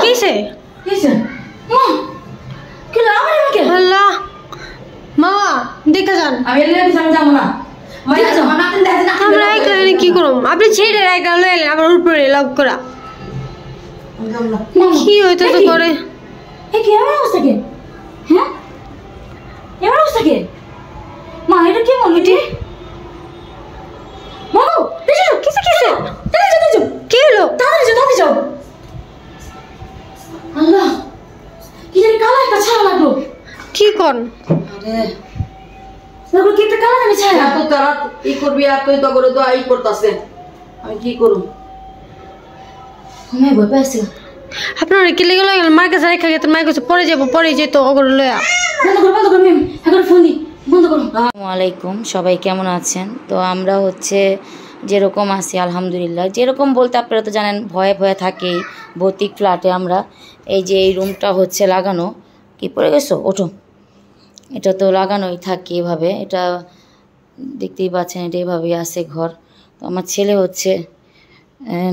কিসে আল্লাহ মামা দেখে যান আমরা এখানে কি করব আপনি ছেড়ে রাখা লইলেন আবার উপরে লক করা কি হইতো তো করে এই কি এমন অবস্থা কে হ্যাঁ এমন অবস্থা কে মা এটা কি মনে হচ্ছে মাগো দেখো কিসে দেখো কি হলো তাড়াতাড়ি যাও আল্লাহ কি জানি কালা একটা ছায়া লাগলো কি কোন আরে দেখো কি একটা কালা জানি ছায়া এত তারা ই করবি আর তুই তো করে তো আই করতাছে আমি কি করব আমি ভয় পাইছি আপনারা কি লেগে গেল মার কাছে রেখে গেছেন মার কাছে পরে যেত ওগুলো লয়া বন্ধ করো ম্যাম এখন ফোন দি বন্ধ করো আসসালামু আলাইকুম সবাই কেমন আছেন তো আমরা হচ্ছে যেরকম আছি আলহামদুলিল্লাহ যেরকম বলতে আপনারা তো জানেন ভয়ে থাকেই ভৌতিক ফ্ল্যাটে আমরা এই যে এই রুমটা হচ্ছে লাগানো কি পড়ে গেছো ওঠো এটা তো লাগানোই থাকে এভাবে এটা দেখতেই পাচ্ছেন এটা এভাবেই আছে ঘর তো আমার ছেলে হচ্ছে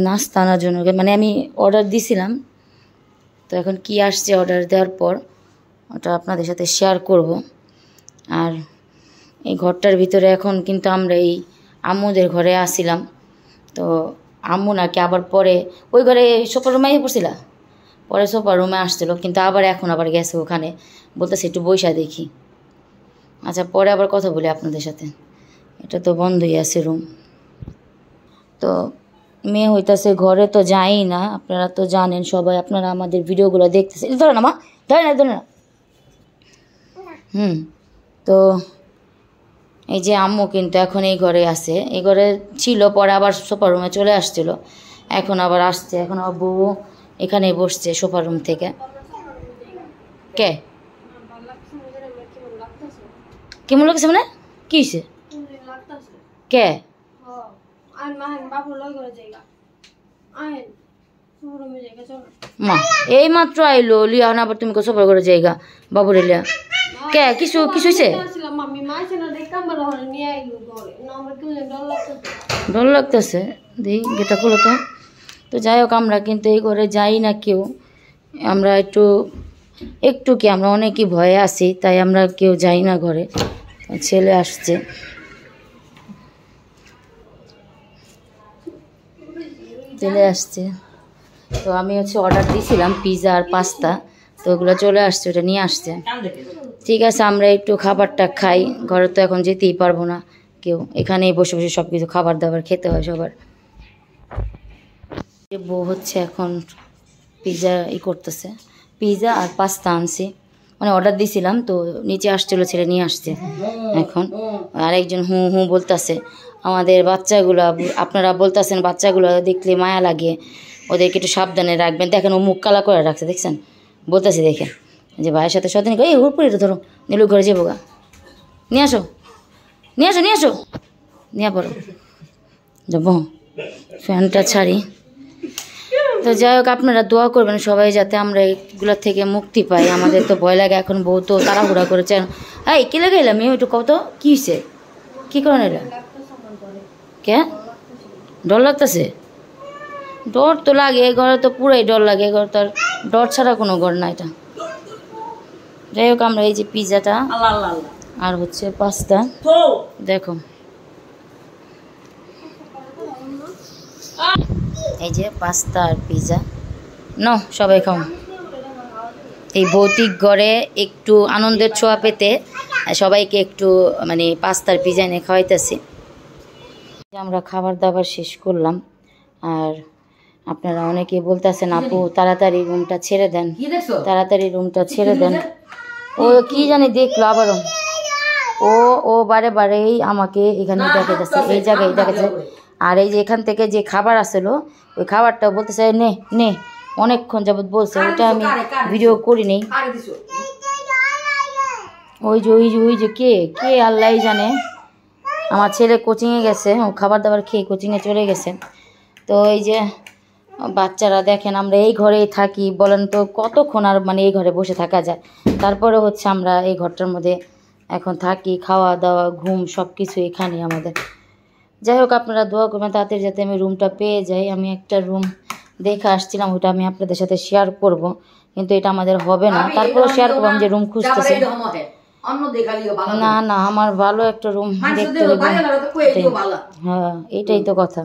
নাস্তা আনার জন্য মানে আমি অর্ডার দিছিলাম তো এখন কি আসছে অর্ডার দেওয়ার পর ওটা আপনাদের সাথে শেয়ার করব আর এই ঘরটার ভিতরে এখন কিন্তু আমরা এই আম্মুদের ঘরে আসছিলাম তো আম্মু নাকি আবার পরে ওই ঘরে সোফার রুমে পড়ছিলা পরে সোফার রুমে আসছিলো কিন্তু আবার এখন আবার গেছে ওখানে বলতেছে একটু বইসা দেখি আচ্ছা পরে আবার কথা বলি আপনাদের সাথে এটা তো বন্ধই আছে রুম তো মেয়ে হইতাছে ঘরে তো যাই না আপনারা তো জানেন সবাই আপনারা আমাদের ভিডিওগুলো দেখতেছে ধরে না মা ধরে না তো এই যে আম্মু কিন্তু এখন এই ঘরে আছে এই ঘরে ছিল পরে আবার সোফা রুমে চলে আসছিল এখন আবার আসছে এখন আবার বউ এখানেই বসছে সোফা রুম থেকে কে কেমন লাগছে মানে কি হয়েছে কে মা এই মাত্র আইলো লিয়া আবার তুমি সোফা করে জায়গা বাবুরে লিয়া কে কিছু হয়েছে ডর লাগতেছে দেখি গেটা খুলো তো যাই হোক আমরা কিন্তু এই ঘরে যাই না কেউ আমরা একটু কি আমরা অনেকই ভয়ে আছি তাই আমরা কেউ যাই না ঘরে ছেলে আসছে তো আমি হচ্ছে অর্ডার দিয়েছিলাম পিৎজা আর পাস্তা তো ওগুলো চলে আসছে ওটা নিয়ে আসছে ঠিক আছে আমরা একটু খাবারটা খাই ঘরে তো এখন যেতেই পারবো না কেউ এখানেই বসে বসে সব কিছু খাবার দাবার খেতে হয় সবার বউ হচ্ছে এখন পিৎজা করতেছে পিৎজা আর পাস্তা আনছি মানে অর্ডার দিয়েছিলাম তো নিচে আসছিলো ছেলে নিয়ে আসছে এখন আরেকজন হু বলতেছে আমাদের বাচ্চাগুলো আপনারা বলতেছেন বাচ্চাগুলো দেখলে মায়া লাগে ওদেরকে একটু সাবধানে রাখবেন দেখেন ও মুখ কালা করে রাখছে দেখছেন বলতেছি দেখে যে ভাইয়ের সাথে সাথে এই হুড়পুরি ধরো নীলু ঘরে যাবো গা নিয়ে আসো নিয়ে পড়ো যাবো ফ্যানটা ছাড়ি তো যাই হোক আপনারা দোয়া করবেন সবাই যাতে আমরা এগুলোর থেকে মুক্তি পাই আমাদের তো ভয় লাগে এখন বউ তো তাড়াহুড়া করেছে এই কে লেগে এলাম একটু কত কী হয়েছে কী করেন এলা কে ডর লাগতেছে ডর তো লাগে এ ঘরে তো পুরাই ডর লাগে এ ঘর তো আর ডর ছাড়া কোনো ঘর না এটা যাই হোক আমরা এই যে পিৎজাটা আর হচ্ছে পাস্তা দেখো এই যে পাস্তা আর পিৎজা নাও সবাই খাও এই ভৌতিক ঘরে একটু আনন্দের ছোঁয়া পেতে সবাইকে একটু মানে পাস্তার পিৎজা এনে খাওয়াইতেছি আমরা খাবার দাবার শেষ করলাম আর আপনারা অনেকে বলতেছেন আপু তাড়াতাড়ি রুমটা ছেড়ে দেন ও কি জানি দেখলো আবারও ও বারেই আমাকে এখানে দেখাইতেছে এই জায়গায় দেখাচ্ছে আর এই যে এখান থেকে যে খাবার আসলো ওই খাবারটা বলতেছে নে অনেকক্ষণ যাবত বলছে ওটা আমি ভিডিও করি নেই ওই যে কে আল্লাহ জানে আমার ছেলে কোচিংয়ে গেছে ও খাবার দাবার খেয়ে কোচিংয়ে চলে গেছে তো এই যে বাচ্চারা দেখেন আমরা এই ঘরেই থাকি বলেন তো কতক্ষণ আর মানে এই ঘরে বসে থাকা যায় তারপরে হচ্ছে আমরা এই ঘরটার মধ্যে এখন থাকি খাওয়া দাওয়া ঘুম সব কিছু এখানে আমাদের যাই হোক আপনারা দোয়া করবেন তাড়াতাড়ি যাতে আমি রুমটা পেয়ে যাই আমি একটা রুম দেখে আসছিলাম, ওইটা আমি আপনাদের সাথে শেয়ার করব, কিন্তু এটা আমাদের হবে না। তারপরে শেয়ার করবো আমি যে রুম খুঁজতেছি। না না, আমার ভালো একটা রুম দেখতে হবে। হ্যাঁ, এটাই তো কথা।